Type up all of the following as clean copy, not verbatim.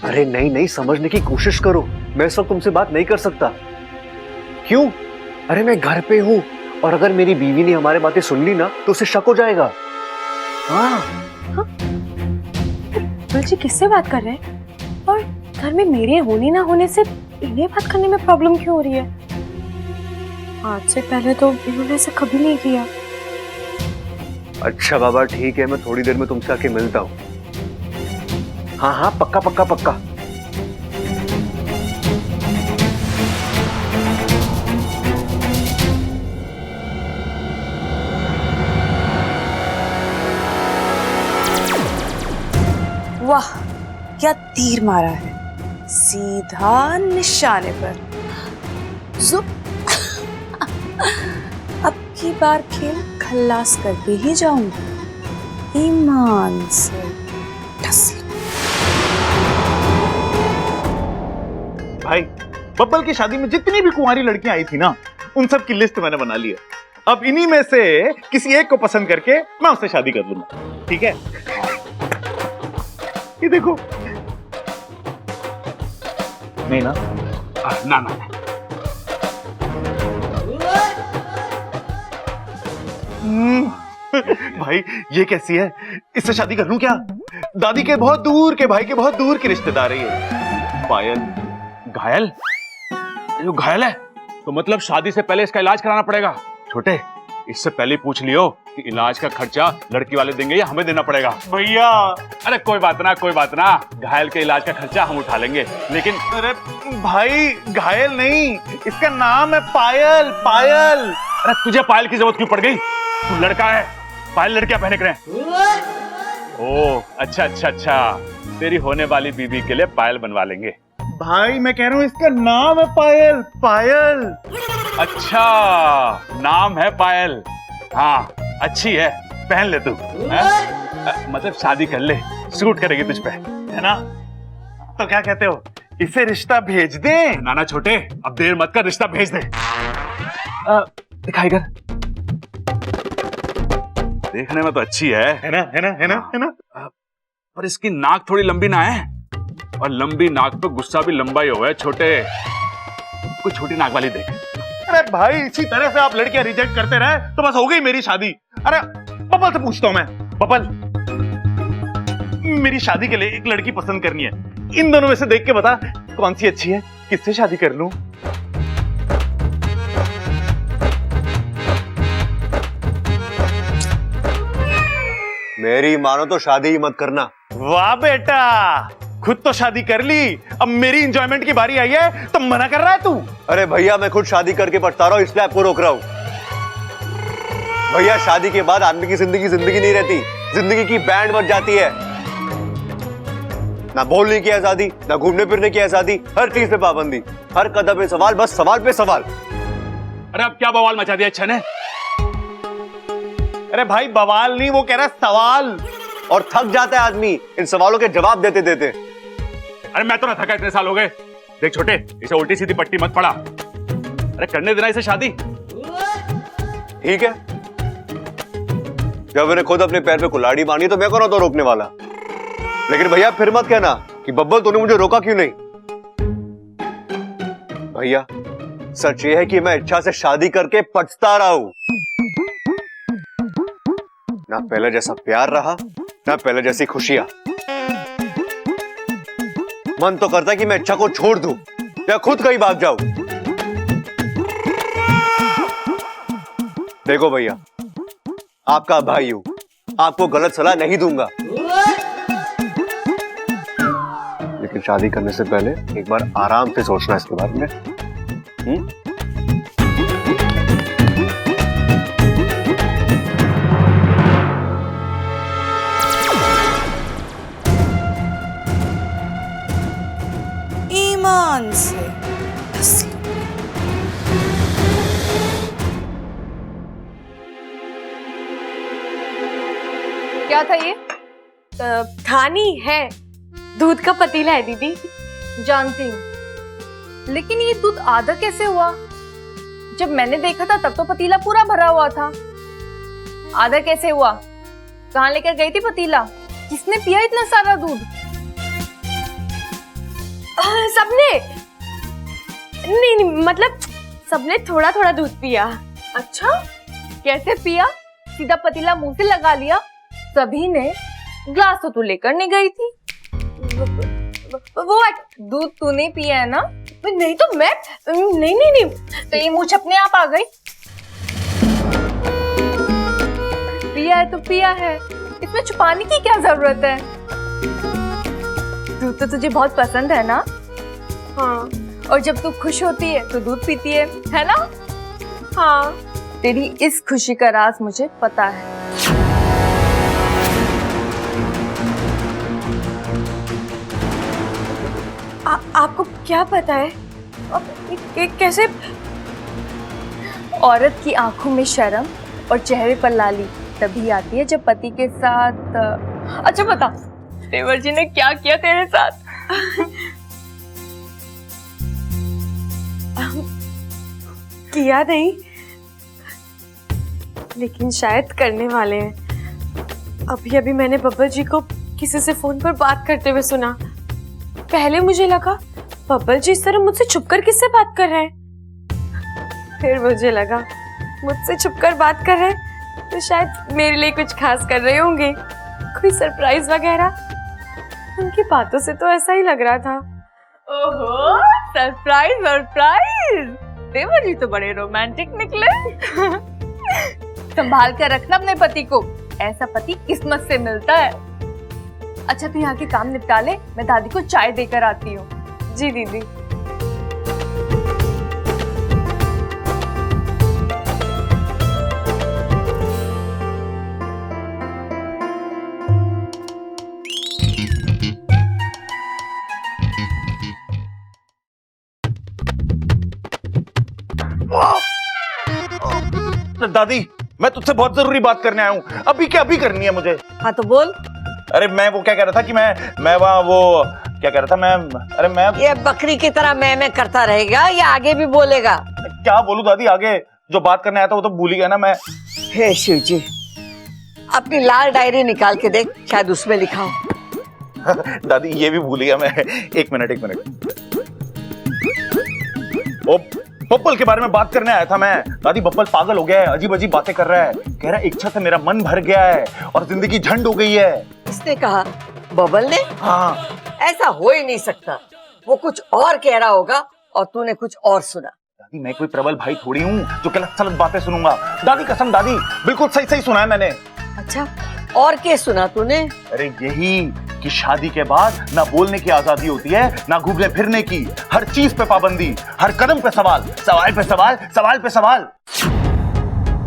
अरे नहीं नहीं, समझने की कोशिश करो। मैं सब तुमसे बात नहीं कर सकता। क्यों? अरे मैं घर पे हूँ, और अगर मेरी बीवी ने हमारी बातें सुन ली ना तो उसे शक हो जाएगा। हाँ। जी किससे बात कर रहे हैं? और घर में मेरे होने ना होने से इन्हें बात करने में प्रॉब्लम क्यों हो रही है? आज से पहले तो इन्होंने ऐसा कभी नहीं किया। अच्छा बाबा ठीक है, मैं थोड़ी देर में तुमसे आके मिलता हूँ। हाँ हाँ, पक्का पक्का पक्का। वाह क्या तीर मारा है, सीधा निशाने पर। जुप। अब की बार खेल खल्लास करके ही जाऊंगी, ईमान से। भाई बब्बल की शादी में जितनी भी कुंवारी लड़कियां आई थी ना, उन सब की लिस्ट मैंने बना ली है। अब इन्हीं में से किसी एक को पसंद करके मैं उससे शादी कर लूंगा, ठीक है? ये देखो। नहीं ना? ना ना। भाई ये कैसी है? इससे शादी कर लूं क्या? दादी के बहुत दूर के भाई के बहुत दूर की रिश्तेदारी है। पायल घायल? ये घायल है तो मतलब शादी से पहले इसका इलाज कराना पड़ेगा। छोटे, इससे पहले पूछ लियो कि इलाज का खर्चा लड़की वाले देंगे या हमें देना पड़ेगा। भैया अरे कोई बात ना, घायल के इलाज का खर्चा हम उठा लेंगे। लेकिन अरे भाई घायल नहीं, इसका नाम है पायल। पायल। अरे तुझे पायल की जरूरत क्यों पड़ गई? तू लड़का है, पायल लड़कियां पहने करे। ओह अच्छा, तेरी होने वाली बीबी के लिए पायल बनवा लेंगे। भाई मैं कह रहा हूँ इसका नाम है पायल। पायल। अच्छा नाम है पायल। हाँ अच्छी है, पहन ले तू। मतलब शादी कर ले, सूट करेगी तुझ पे, है ना? तो क्या कहते हो, इसे रिश्ता भेज दे? ना छोटे, अब देर मत कर, रिश्ता भेज दे। दिखाई कर। देखने में तो अच्छी है ना? पर इसकी नाक थोड़ी लंबी ना है, और लंबी नाक पे गुस्सा भी लंबा ही हुआ है। छोटे, कोई छोटी नाक वाली देख। अरे भाई इसी तरह से आप लड़कियां रिजेक्ट करते रहे तो बस हो गई मेरी शादी। अरे बब्बल से पूछता हूं मैं। बब्बल, मेरी शादी के लिए एक लड़की पसंद करनी है, इन दोनों में से देख के बता कौन सी अच्छी है, किससे शादी कर लूं? मेरी मानो तो शादी ही मत करना। वाह बेटा, खुद तो शादी कर ली, अब मेरी एंजॉयमेंट की बारी आई है तो मना कर रहा है तू? अरे भैया मैं खुद शादी करके पछता रहा हूं, इसलिए आपको रोक रहा हूं। भैया शादी के बाद आदमी की जिंदगी नहीं रहती, जिंदगी की बैंड बज जाती है। ना बोलने की आजादी, ना घूमने फिरने की आजादी, हर चीज पे पाबंदी, हर कदम पे सवाल, बस सवाल पे सवाल। अरे अब क्या बवाल मचा दिया अच्छा ने? अरे भाई बवाल नहीं, वो कह रहा है सवाल। और थक जाता है आदमी इन सवालों के जवाब देते देते। अरे मैं तो ना थका, इतने साल हो गए। देख छोटे, इसे उल्टी सीधी पट्टी मत पड़ा। अरे करने देना इसे शादी। ठीक है, जब मैंने खुद अपने पैर पे कुल्हाड़ी बांधी तो मैं कौन होता रोकने वाला? लेकिन भैया फिर मत कहना कि बब्बल तूने मुझे रोका क्यों नहीं। भैया सच ये है कि मैं इच्छा से शादी करके पछता रहा हूं। ना पहले जैसा प्यार रहा, ना पहले जैसी खुशियां। मन तो करता है कि मैं इच्छा को छोड़ दूं या खुद कहीं भाग जाऊं। देखो भैया, आपका भाई हूं, आपको गलत सलाह नहीं दूंगा, लेकिन शादी करने से पहले एक बार आराम से सोचना इसके बारे में। ईमान से। क्या था ये? थानी है, दूध का पतीला है दीदी। जानती हूँ, लेकिन ये दूध आधा कैसे हुआ? जब मैंने देखा था तब तो पतीला पूरा भरा हुआ था। आधा कैसे हुआ? कहाँ लेकर गई थी पतीला? किसने पिया इतना सारा दूध? सबने नहीं नहीं, मतलब सबने थोड़ा थोड़ा दूध पिया। अच्छा, कैसे पिया? सीधा पतीला मुंह से लगा लिया? सभी ने ग्लास तो तू लेकर नहीं गई थी। वो दूध तूने पिया है ना? नहीं तो मैं नहीं नहीं नहीं तो ये मुंह अपने आप आ गई। पिया है तो पिया है, इसमें छुपाने की क्या जरूरत है? दूध तो तुझे बहुत पसंद है ना? हाँ और जब तू खुश होती है तो दूध पीती है ना? हाँ। तेरी इस खुशी का राज मुझे पता है। आपको क्या पता है? कैसे? औरत की आंखों में शर्म और चेहरे पर लाली तभी आती है जब पति के साथ। अच्छा बता, देवर जी ने क्या किया तेरे साथ? किया नहीं, लेकिन शायद करने वाले हैं। अभी अभी मैंने बब्बल जी को किसी से फोन पर बात करते हुए सुना। पहले मुझे लगा बब्बल जी इस तरह मुझसे छुपकर किससे बात कर रहे हैं, फिर मुझे लगा मुझसे छुपकर बात कर रहे हैं तो शायद मेरे लिए कुछ खास कर रहे होंगे, कोई सरप्राइज वगैरह। उनकी बातों से तो ऐसा ही लग रहा था। ओहो, सरप्राइज सरप्राइज! देवर जी तो बड़े रोमांटिक निकले। संभाल कर रखना अपने पति को, ऐसा पति किस्मत से मिलता है। अच्छा तू यहाँ के काम निपटा ले, मैं दादी को चाय देकर आती हूँ। जी दीदी। दादी, मैं तुझसे बहुत जरूरी बात करने आया हूँ। अभी क्या अभी करनी है मुझे? हाँ तो बोल। अरे मैं वो क्या कह रहा था कि मैं वहाँ वो क्या कह रहा था मैं ये बकरी की तरह मैं करता रहेगा या आगे भी बोलेगा? क्या बोलूं दादी? आगे जो बात करने आया था वो तो भूल ही गया ना मैं। हे शिव जी, अपनी लाल डायरी निकाल के देख, शायद उसमें लिखा हो। दादी ये भी भूल गया मैं। एक मिनट। ओ बब्बल के बारे में बात करने आया था मैं। दादी बब्बल पागल हो गया है, अजीब अजीब बातें कर रहा है। कह रहा है इच्छा से मेरा मन भर गया है और जिंदगी झंड हो गई है। किसने कहा? बबल ने? हाँ। ऐसा हो ही नहीं सकता, वो कुछ और कह रहा होगा और तूने कुछ और सुना। दादी मैं कोई प्रबल भाई थोड़ी हूँ जो गलत सलत बातें सुनूंगा। दादी कसम दादी, बिल्कुल सही सुना है मैंने। अच्छा, और क्या सुना तूने? अरे यही कि शादी के बाद ना बोलने की आजादी होती है, ना घूमने फिरने की। हर चीज पे पाबंदी, हर कदम पे सवाल, सवाल पे सवाल, सवाल पे सवाल।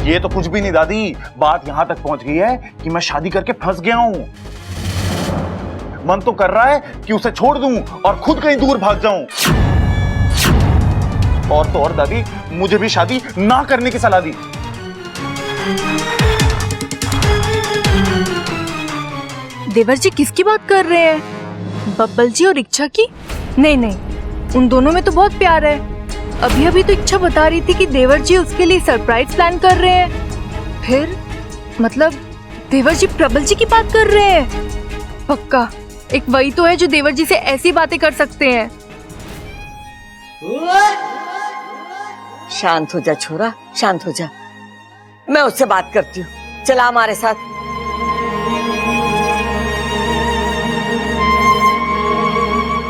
ये तो कुछ भी नहीं दादी, बात यहां तक पहुंच गई है कि मैं शादी करके फंस गया हूं। मन तो कर रहा है कि उसे छोड़ दूं और खुद कहीं दूर भाग जाऊं। और तो और दादी, मुझे भी शादी ना करने की सलाह दी। देवर जी किसकी बात कर रहे हैं? बब्बल जी और इच्छा की? नहीं, उन दोनों में तो बहुत प्यार है। अभी अभी तो इच्छा बता रही थी कि देवर जी उसके लिए सरप्राइज प्लान कर रहे हैं। फिर मतलब देवर जी प्रबल जी की बात कर रहे हैं। पक्का एक वही तो है जो देवर जी से ऐसी बातें कर सकते हैं। शांत हो जा छोरा, शांत हो जा। मैं उससे बात करती हूँ, चला हमारे साथ।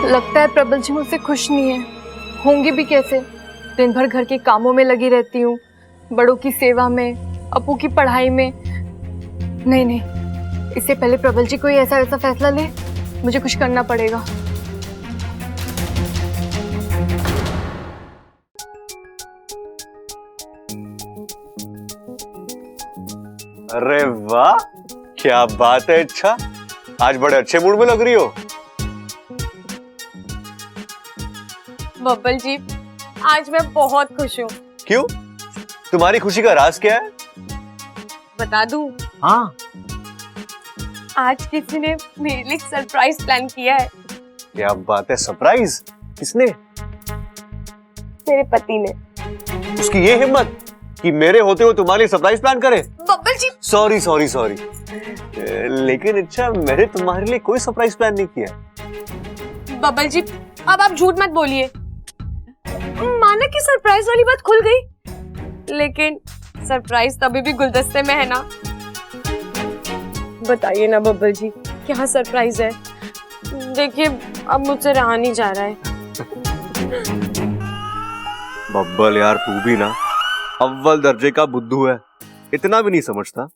लगता है प्रबल जी मुझसे खुश नहीं है। होंगे भी कैसे? दिन भर घर के कामों में लगी रहती हूँ, बड़ों की सेवा में, अपू की पढ़ाई में। नहीं, इससे पहले प्रबल जी कोई ऐसा फैसला ले, मुझे कुछ करना पड़ेगा। अरे वाह, क्या बात है। अच्छा, आज बड़े अच्छे मूड में लग रही हो। बब्बल जी, आज मैं बहुत खुश हूँ। क्यों? तुम्हारी खुशी का राज क्या है? बता दूं? हाँ। आज किसी ने मेरे लिए सरप्राइज प्लान किया है। क्या बात है, सरप्राइज? किसने? मेरे पति ने। उसकी ये हिम्मत कि मेरे होते हुए तुम्हारे लिए सरप्राइज प्लान करे? बब्बल जी, सॉरी। लेकिन अच्छा, मैंने तुम्हारे लिए कोई सरप्राइज प्लान नहीं किया। बब्बल जी, अब आप झूठ मत बोलिए। माना कि सरप्राइज वाली बात खुल गई, लेकिन सरप्राइज तभी भी गुलदस्ते में है ना। बताइए ना बब्बल जी, क्या सरप्राइज है? देखिए अब मुझसे रहा नहीं जा रहा है। बब्बल यार, तू भी ना अव्वल दर्जे का बुद्धू है, इतना भी नहीं समझता।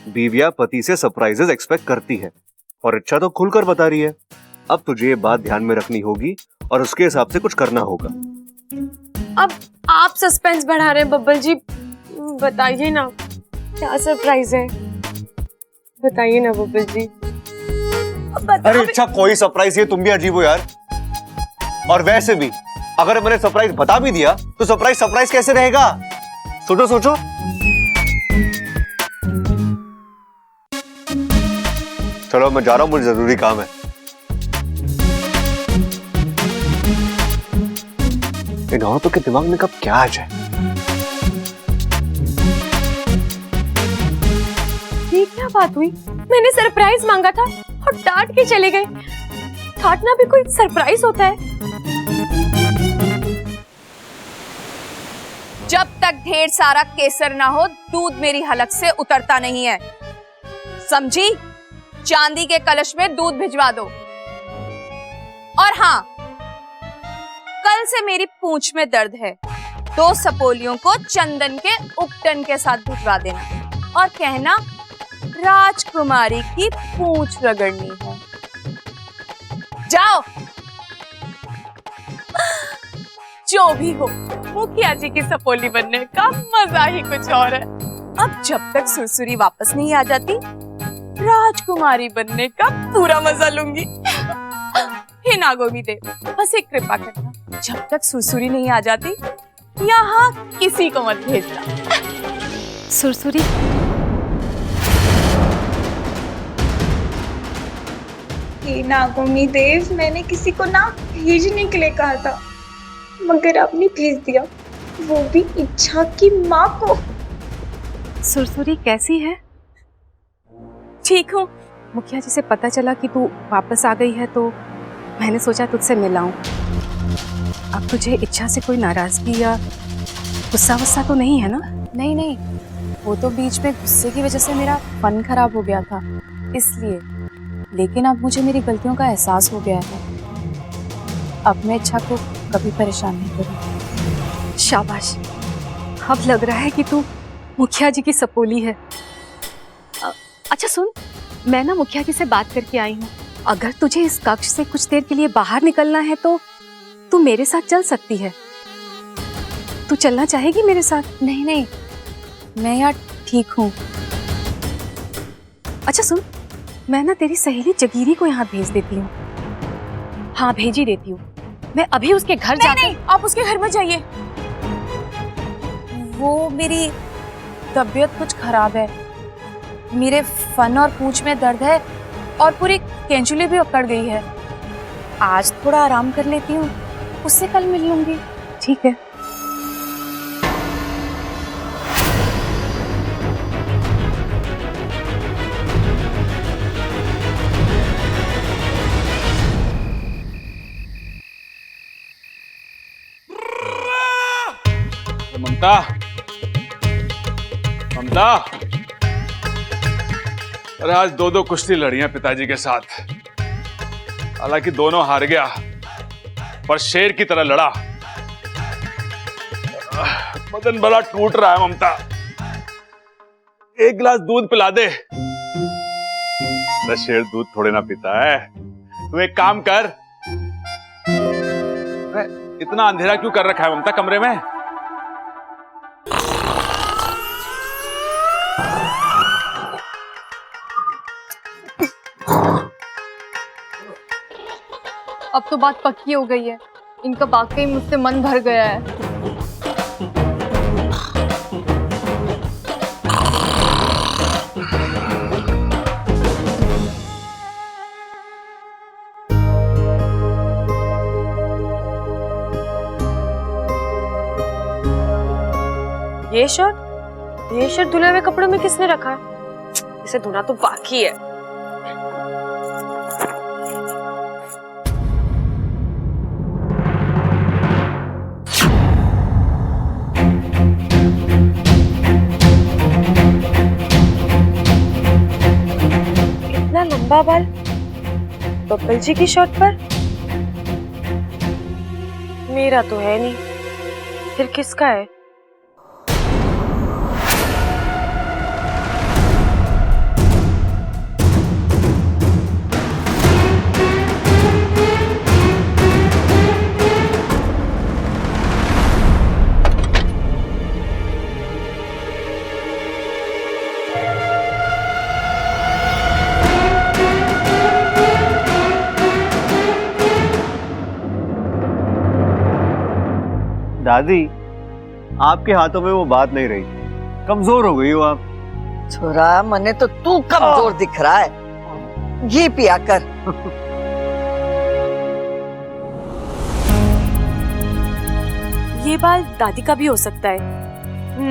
बीविया पति से सरप्राइजेस एक्सपेक्ट करती है और इच्छा तो खुलकर बता रही है। अब तुझे ये बात ध्यान में रखनी होगी और उसके हिसाब से कुछ करना होगा। अब आप सस्पेंस बढ़ा रहे हैं बब्बल जी, बताइए ना क्या सरप्राइज है? बताइए ना बब्बल जी। अरे अच्छा, कोई सरप्राइज है? तुम भी अजीब हो यार। और वैसे भी अगर मैंने सरप्राइज बता भी दिया तो सरप्राइज सरप्राइज कैसे रहेगा? सोचो सोचो। चलो मैं जा रहा हूं, मुझे जरूरी काम है। इन औरतों के दिमाग में कब क्या आ जाए। ये क्या बात हुई? मैंने सरप्राइज मांगा था और डांट के चले गए। डांटना भी कोई सरप्राइज होता है? जब तक ढेर सारा केसर ना हो, दूध मेरी हलक से उतरता नहीं है, समझी? चांदी के कलश में दूध भिजवा दो। और हाँ, कल से मेरी पूंछ में दर्द है, 2 सपोलियों को चंदन के उपटन के साथ भिजवा देना और कहना राजकुमारी की पूंछ रगड़नी है। जाओ। जो भी हो, मुखिया जी की सपोली बनने का मजा ही कुछ और है। अब जब तक सुरसुरी वापस नहीं आ जाती, राजकुमारी बनने का पूरा मजा लूंगी। हे नागोगी देव, बस एक कृपा करना, जब तक सुरसुरी नहीं आ जाती यहाँ किसी को मत भेजना। सुरसुरी, हे नागोमी देव, मैंने किसी को ना भेजने के लिए कहा था, मगर आपने भेज दिया, वो भी इच्छा की माँ को। सुरसुरी कैसी है? ठीक हूँ। मुखिया जी से पता चला कि तू वापस आ गई है तो मैंने सोचा तुझसे मिलाऊं। अब तुझे इच्छा से कोई नाराजगी या गुस्सा वुस्सा तो नहीं है ना? नहीं नहीं, वो तो बीच में गुस्से की वजह से मेरा फन खराब हो गया था, इसलिए। लेकिन अब मुझे मेरी गलतियों का एहसास हो गया है। अब मैं इच्छा को कभी परेशान नहीं करूँगी। शाबाश, अब लग रहा है कि तू मुखिया जी की सपोली है। अच्छा सुन, मैं ना मुखिया जी से बात करके आई हूँ। अगर तुझे इस कक्ष से कुछ देर के लिए बाहर निकलना है तो तू मेरे साथ चल सकती है। तू चलना चाहेगी मेरे साथ? नहीं नहीं, मैं यहाँ ठीक हूँ। अच्छा सुन, मैं ना तेरी सहेली जगीरी को यहाँ भेज देती हूँ। हाँ, भेज ही देती हूँ। मैं अभी उसके घर जाकर। नहीं, आप उसके घर मत जाइए। वो मेरी तबीयत कुछ खराब है, मेरे फन और पूंछ में दर्द है और पूरी कैंचुली भी अकड़ गई है। आज थोड़ा आराम कर लेती हूँ, उससे कल मिल लूंगी। ठीक है। ममता, ममता, अरे आज 2 कुश्ती लड़ी हैं पिताजी के साथ। हालांकि दोनों हार गया, पर शेर की तरह लड़ा। बदन बड़ा टूट रहा है ममता, 1 गिलास दूध पिला दे। अरे शेर दूध थोड़े ना पीता है। तू एक काम कर, इतना अंधेरा क्यों कर रखा है ममता कमरे में? अब तो बात पक्की हो गई है, इनका वाकई मुझसे मन भर गया है। ये शर्ट धुले हुए कपड़ों में किसने रखा है? इसे धोना तो बाकी है। लंबा बाल बब्बल जी की शर्ट पर। मेरा तो है नहीं, फिर किसका है? दादी, आपके हाथों में वो बात नहीं रही, कमजोर हो गई हो आप। छोरा, मने तो तू कमजोर दिख रहा है। घी पिया कर। ये बाल दादी का भी हो सकता है।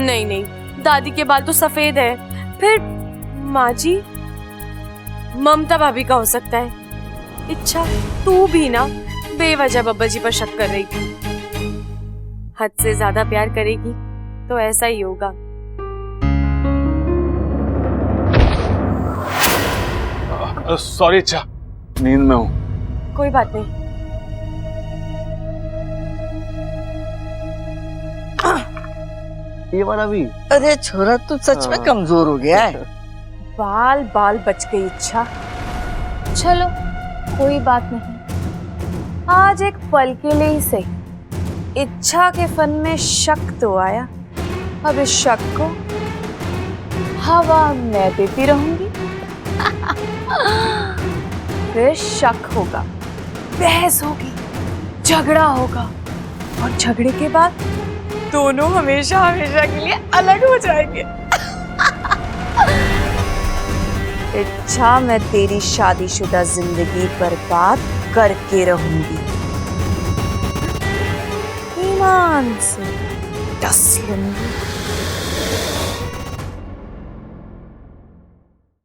नहीं नहीं, दादी के बाल तो सफेद है। फिर माँ जी, ममता भाभी का हो सकता है। इच्छा, तू भी ना बेवजह बब्बल जी पर शक कर रही थी। हद से ज्यादा प्यार करेगी तो ऐसा ही होगा। सॉरी इच्छा, नींद में हूँ। कोई बात नहीं। ये वाला भी। अरे छोरा, तू सच में कमजोर हो गया है। बाल बाल बच गई इच्छा। चलो कोई बात नहीं, आज एक पल के लिए ही सही इच्छा के फन में शक तो आया। अब इस शक को हवा मैं देती रहूंगी। फिर शक होगा, बहस होगी, झगड़ा होगा, और झगड़े के बाद दोनों हमेशा हमेशा के लिए अलग हो जाएंगे। इच्छा, मैं तेरी शादीशुदा जिंदगी बर्बाद करके रहूंगी। ईमान से डस लूंगी।